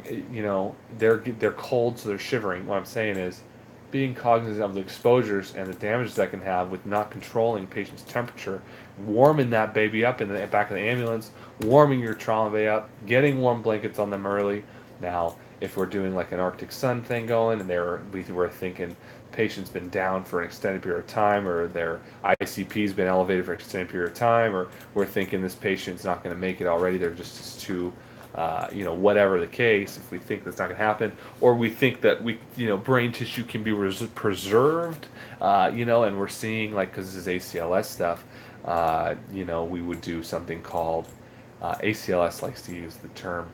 they're cold, so they're shivering. What I'm saying is, being cognizant of the exposures and the damages that can have with not controlling patient's temperature, warming that baby up in the back of the ambulance, warming your trauma bay up, getting warm blankets on them early. Now, if we're doing like an Arctic sun thing going, and we were thinking patient's been down for an extended period of time, or their ICP's been elevated for an extended period of time, or we're thinking this patient's not going to make it already, they're just too whatever the case, if we think that's not going to happen, or we think that brain tissue can be preserved, and we're seeing, like, because this is ACLS stuff, we would do something called, ACLS likes to use the term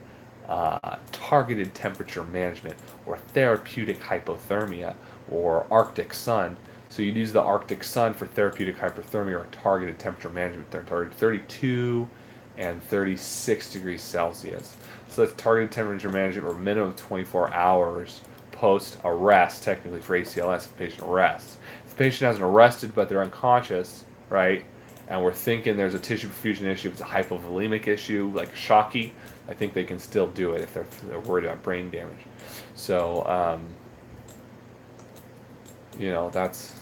targeted temperature management, or therapeutic hypothermia, or Arctic sun. So you'd use the Arctic sun for therapeutic hypothermia or targeted temperature management. They're targeted 32 and 36 degrees Celsius. So that's targeted temperature management for a minimum of 24 hours post arrest, technically for ACLS, if the patient arrests. If the patient hasn't arrested but they're unconscious, right, and we're thinking there's a tissue perfusion issue, if it's a hypovolemic issue, like shocky, I think they can still do it if they're worried about brain damage. So, that's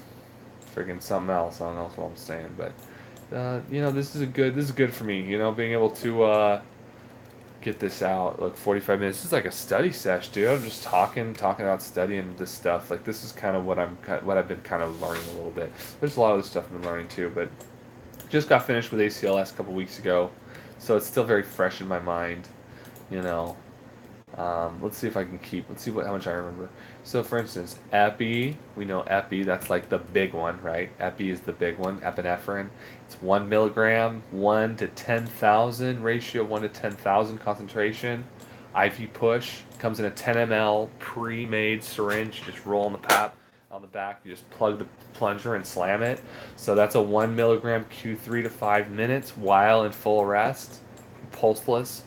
freaking something else. I don't know what I'm saying, but this is good for me. Being able to get this out. Like 45 minutes. This is like a study sesh, dude. I'm just talking about studying this stuff. Like this is kind of what I've been kind of learning a little bit. There's a lot of other stuff I've been learning too, but just got finished with ACLS a couple weeks ago, so it's still very fresh in my mind. You know, let's see if I can keep. Let's see how much I remember. So, for instance, epi. We know epi. That's like the big one, right? Epi is the big one. Epinephrine. It's 1 milligram, 1 to 10,000 ratio, 1 to 10,000 concentration. IV push comes in a 10 ml pre-made syringe. You just roll on the pap on the back. You just plug the plunger and slam it. So that's a 1 milligram Q3 to 5 minutes while in full rest, pulseless.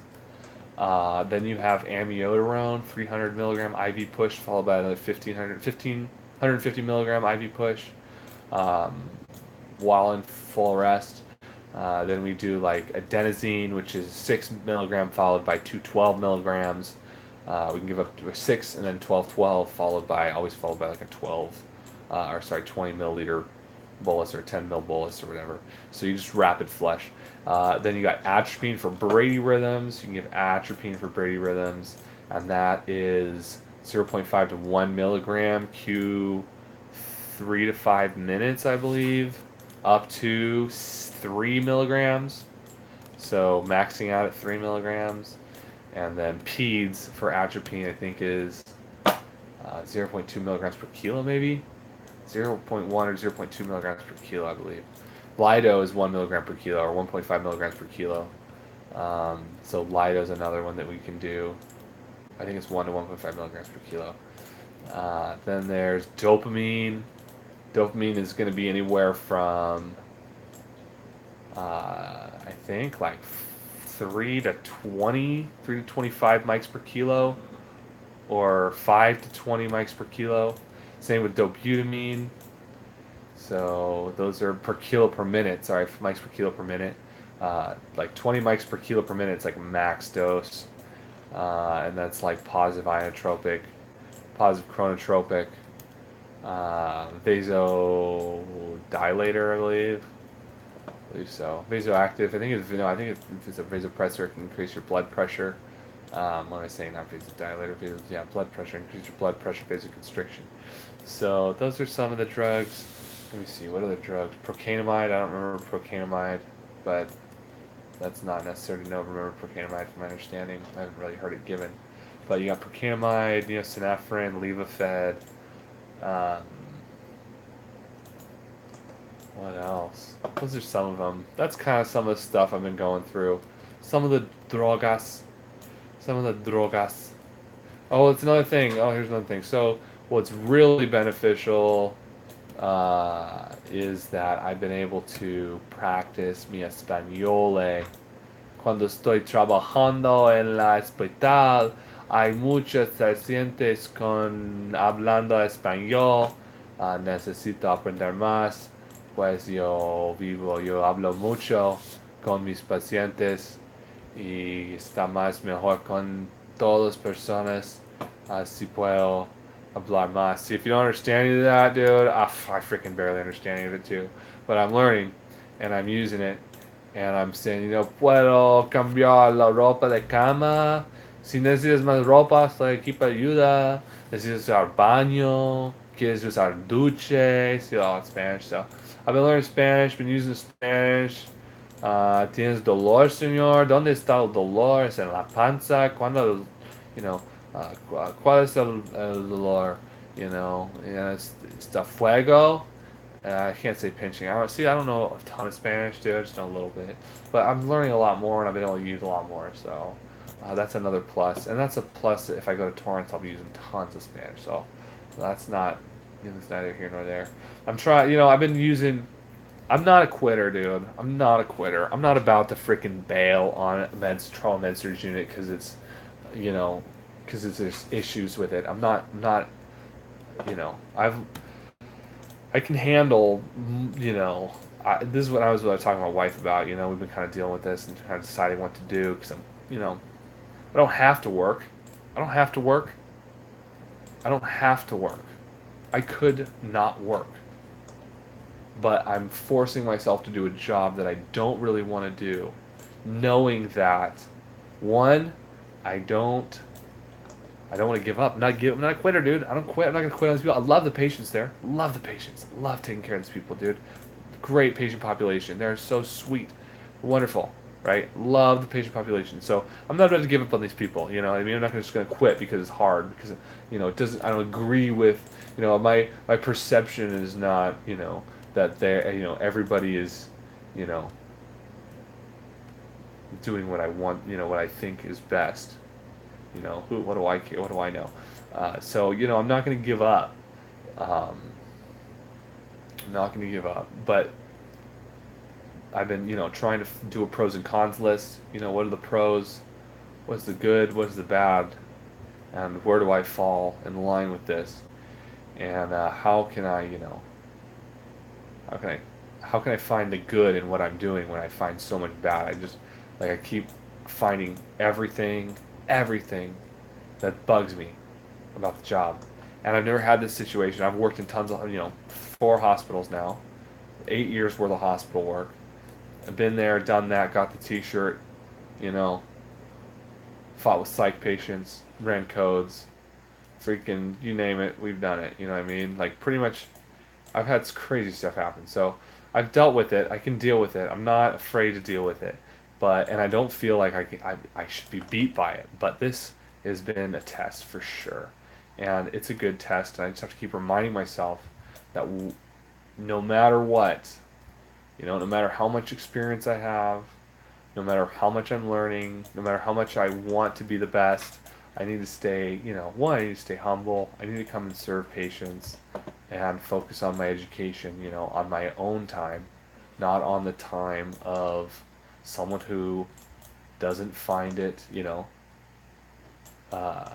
Then you have amiodarone, 300 milligram IV push, followed by another 1,550 milligram IV push um, while in full rest. Then we do like adenosine, which is 6 milligram, followed by 212 milligrams. We can give up to a 6 and then 12, always followed by like a 20 milliliter bolus or 10 mil bolus or whatever. So you just rapid flush. Then you got atropine for bradyrhythms. You can give atropine for bradyrhythms, and that is 0.5 to 1 milligram Q 3 to 5 minutes, I believe, up to 3 milligrams. So maxing out at 3 milligrams. And then PEDS for atropine, I think, is 0.2 milligrams per kilo, maybe? 0.1 or 0.2 milligrams per kilo, I believe. Lido is 1 milligram per kilo or 1.5 milligrams per kilo. So Lido is another one that we can do. I think it's 1 to 1.5 milligrams per kilo. Then there's dopamine. Dopamine is going to be anywhere from, I think, like 3 to 25 mics per kilo, or 5 to 20 mics per kilo. Same with dobutamine. So those are per kilo per minute. Sorry, mics per kilo per minute. Like 20 mics per kilo per minute. It's like max dose, and that's like positive inotropic, positive chronotropic, vasodilator, I believe. I believe so. Vasoactive. I think it's if it's a vasopressor, it can increase your blood pressure. What am I saying? Not vasodilator. Blood pressure. Increase your blood pressure, vasoconstriction. So those are some of the drugs. Let me see, what other drugs? Procainamide, I don't remember procainamide, but that's not necessary to remember procainamide from my understanding. I haven't really heard it given. But you got procainamide, synephrine, levofed. Um, what else? Those are some of them. That's kind of some of the stuff I've been going through. Some of the drogas. Some of the drogas. Oh, it's another thing. Oh, here's another thing. So, what's really beneficial is that I've been able to practice mi españole. Cuando estoy trabajando en la hospital, hay muchos pacientes con hablando español. Necesito aprender más, pues yo hablo mucho con mis pacientes y está más mejor con todas las personas. Si puedo hablar más. See, if you don't understand any of that, dude, I freaking barely understand any of it too. But I'm learning, and I'm using it, and I'm saying, puedo cambiar la ropa de cama. Si necesitas más ropa, estoy aquí para ayuda. Necesitas usar baño. Quieres usar duche. See, all in Spanish. So I've been learning Spanish, been using Spanish. ¿Tienes dolor, señor? ¿Dónde está el dolor? ¿Es en la panza? ¿Cuándo, you know, ¿cuál es el dolor? It's the fuego. I can't say pinching. I don't know a ton of Spanish, dude. I just know a little bit. But I'm learning a lot more, and I've been able to use a lot more. So, That's another plus, and that's a plus. If I go to Torrance, I'll be using tons of Spanish. So that's not, it's neither here nor there. I'm trying. I've been using. I'm not a quitter, dude. I'm not a quitter. I'm not about to freaking bail on trauma med surg unit because you know, there's issues with it. I'm not. I'm not. I can handle. This is what I was talking to my wife about. We've been kind of dealing with this and kind of deciding what to do because you know, I don't have to work. I don't have to work. I don't have to work. I could not work. But I'm forcing myself to do a job that I don't really want to do, knowing that one, I don't I don't want to give up. I'm not a quitter, dude. I don't quit. I'm not gonna quit on these people. I love the patients there. Love the patients. Love taking care of these people, dude. Great patient population. They're so sweet, wonderful, right? Love the patient population. So I'm not about to give up on these people. You know what I mean? I'm not just gonna quit because it's hard. Because it doesn't. I don't agree with. My perception is not. That they. Everybody is. You know, doing what I want. What I think is best. What do I care? What do I know? So I'm not going to give up. Um, I'm not going to give up. But I've been trying to do a pros and cons list. What are the pros? What's the good? What's the bad? And where do I fall in line with this? And how can I how can I how can I find the good in what I'm doing when I find so much bad? I keep finding everything that bugs me about the job. And I've never had this situation. I've worked in tons of, 4 hospitals now, 8 years worth of hospital work. I've been there, done that, got the T-shirt, you know, fought with psych patients, ran codes, freaking, you name it, we've done it. You know what I mean? Like pretty much, I've had crazy stuff happen. So I've dealt with it. I can deal with it. I'm not afraid to deal with it. And I don't feel like I should be beat by it. But this has been a test for sure. And it's a good test. And I just have to keep reminding myself that no matter what, no matter how much experience I have, no matter how much I'm learning, no matter how much I want to be the best, I need to stay, one, I need to stay humble. I need to come and serve patients and focus on my education, on my own time, not on the time of someone who doesn't find it, uh,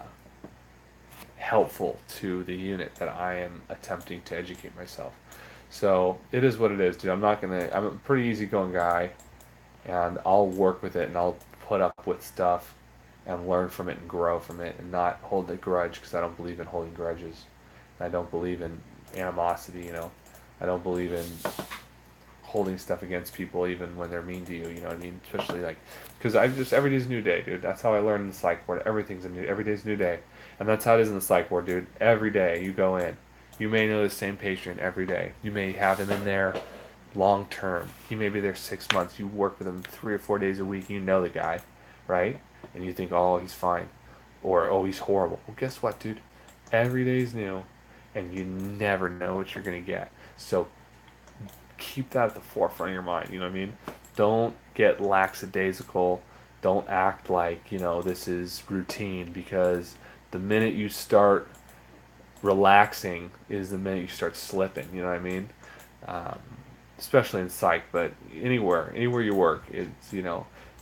helpful to the unit that I am attempting to educate myself. So it is what it is, dude. I'm a pretty easygoing guy, and I'll work with it and I'll put up with stuff and learn from it and grow from it and not hold a grudge because I don't believe in holding grudges. I don't believe in animosity, I don't believe in holding stuff against people even when they're mean to you, you know what I mean? Especially because every day's a new day, dude. That's how I learned in the psych ward. Every day's a new day. And that's how it is in the psych ward, dude. Every day you go in, you may know the same patient every day. You may have him in there long term. He may be there 6 months. You work with him 3 or 4 days a week. You know the guy, right? And you think, oh, he's fine. Or, oh, he's horrible. Well, guess what, dude? Every day's new, and you never know what you're going to get. So keep that at the forefront of your mind. You know what I mean? Don't get lackadaisical. Don't act like, this is routine because the minute you start relaxing is the minute you start slipping. You know what I mean? Um, Especially in psych, but anywhere you work,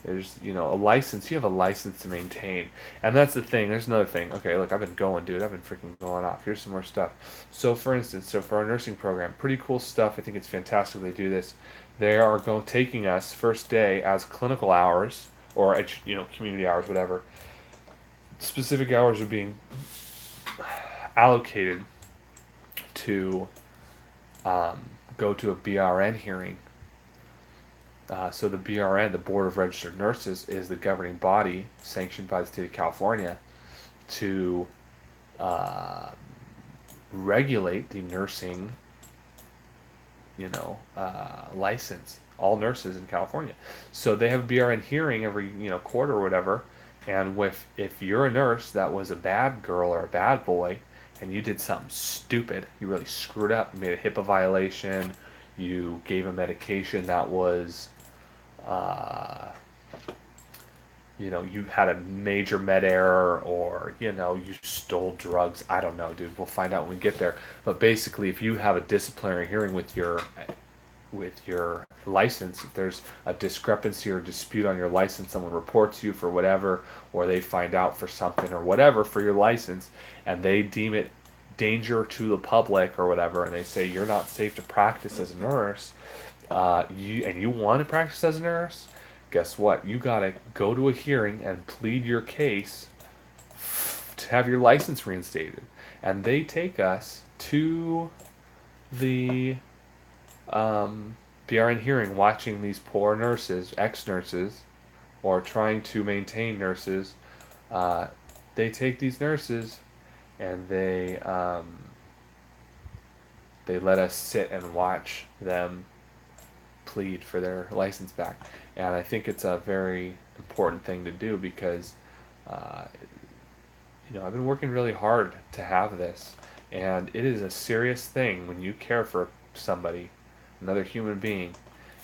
there's a license. You have a license to maintain, and that's the thing. There's another thing. Okay, look, I've been going, dude. I've been freaking going off. Here's some more stuff. So, for instance, for our nursing program, pretty cool stuff. I think it's fantastic they do this. They are taking us first day as clinical hours or community hours, whatever. Specific hours are being allocated to um, go to a BRN hearing. So the BRN, the Board of Registered Nurses, is the governing body sanctioned by the state of California to uh, regulate the nursing, license. All nurses in California. So they have a BRN hearing every quarter or whatever. And if you're a nurse that was a bad girl or a bad boy, and you did something stupid, you really screwed up, you made a HIPAA violation, you gave a medication that was uh, you had a major med error, or you stole drugs. I don't know, dude. We'll find out when we get there. But basically, if you have a disciplinary hearing with your license, if there's a discrepancy or dispute on your license, someone reports you for whatever, or they find out for something or whatever for your license, and they deem it danger to the public or whatever, and they say you're not safe to practice as a nurse, you want to practice as a nurse, guess what? You gotta go to a hearing and plead your case to have your license reinstated, and they take us to the PRN hearing, watching these poor nurses, ex-nurses, or trying to maintain nurses. Uh, they take these nurses and they let us sit and watch them plead for their license back. And I think it's a very important thing to do because, uh, I've been working really hard to have this. And it is a serious thing when you care for somebody, another human being,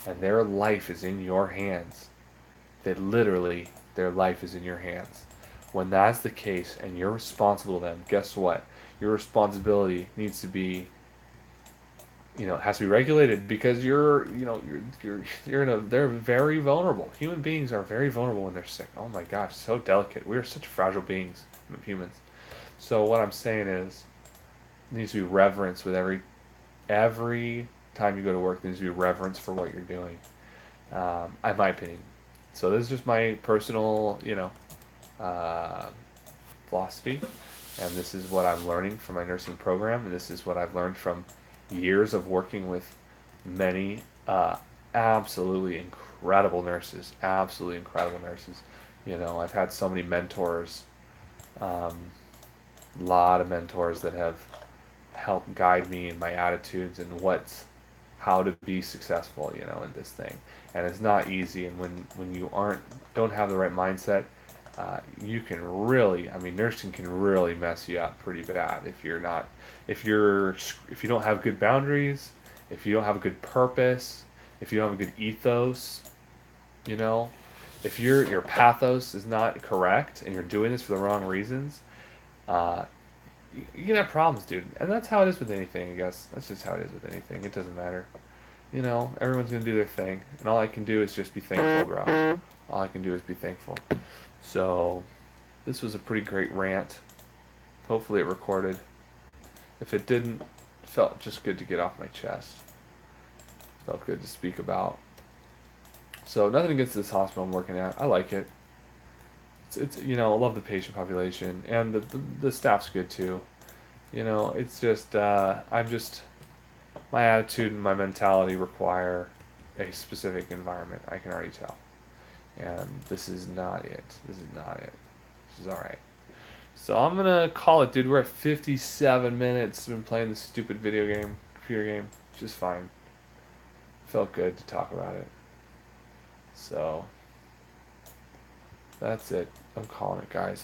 and their life is in your hands. That literally, their life is in your hands. When that's the case and you're responsible to them, guess what? Your responsibility needs to be, it has to be regulated because they're very vulnerable. Human beings are very vulnerable when they're sick. Oh my gosh, so delicate. We are such fragile beings, humans. So what I'm saying is, it needs to be reverence with every time you go to work. There needs to be reverence for what you're doing. In my opinion. So this is just my personal, uh, philosophy, and this is what I'm learning from my nursing program, and this is what I've learned from years of working with many absolutely incredible nurses, absolutely incredible nurses. I've had so many mentors, a lot of mentors that have helped guide me in my attitudes and how to be successful, in this thing. And it's not easy. And when you don't have the right mindset, you can really, I mean, nursing can really mess you up pretty bad if you don't have good boundaries, if you don't have a good purpose, if you don't have a good ethos, you know, if your pathos is not correct and you're doing this for the wrong reasons, uh, you can have problems, dude. And that's how it is with anything, I guess. That's just how it is with anything. It doesn't matter. Everyone's gonna do their thing, and all I can do is just be thankful, bro. All I can do is be thankful. So, this was a pretty great rant. Hopefully, it recorded. If it didn't, it felt just good to get off my chest. Felt good to speak about. So, nothing against this hospital I'm working at. I like it. I love the patient population, and the staff's good too. It's just my attitude and my mentality require a specific environment. I can already tell. And this is not it. This is not it. This is alright. So I'm gonna call it, dude. We're at 57 minutes. Been playing this stupid computer game. It's just fine. Felt good to talk about it. So that's it. I'm calling it, guys.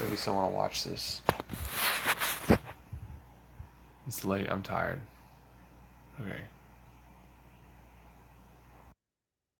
Maybe someone will watch this. It's late. I'm tired. Okay.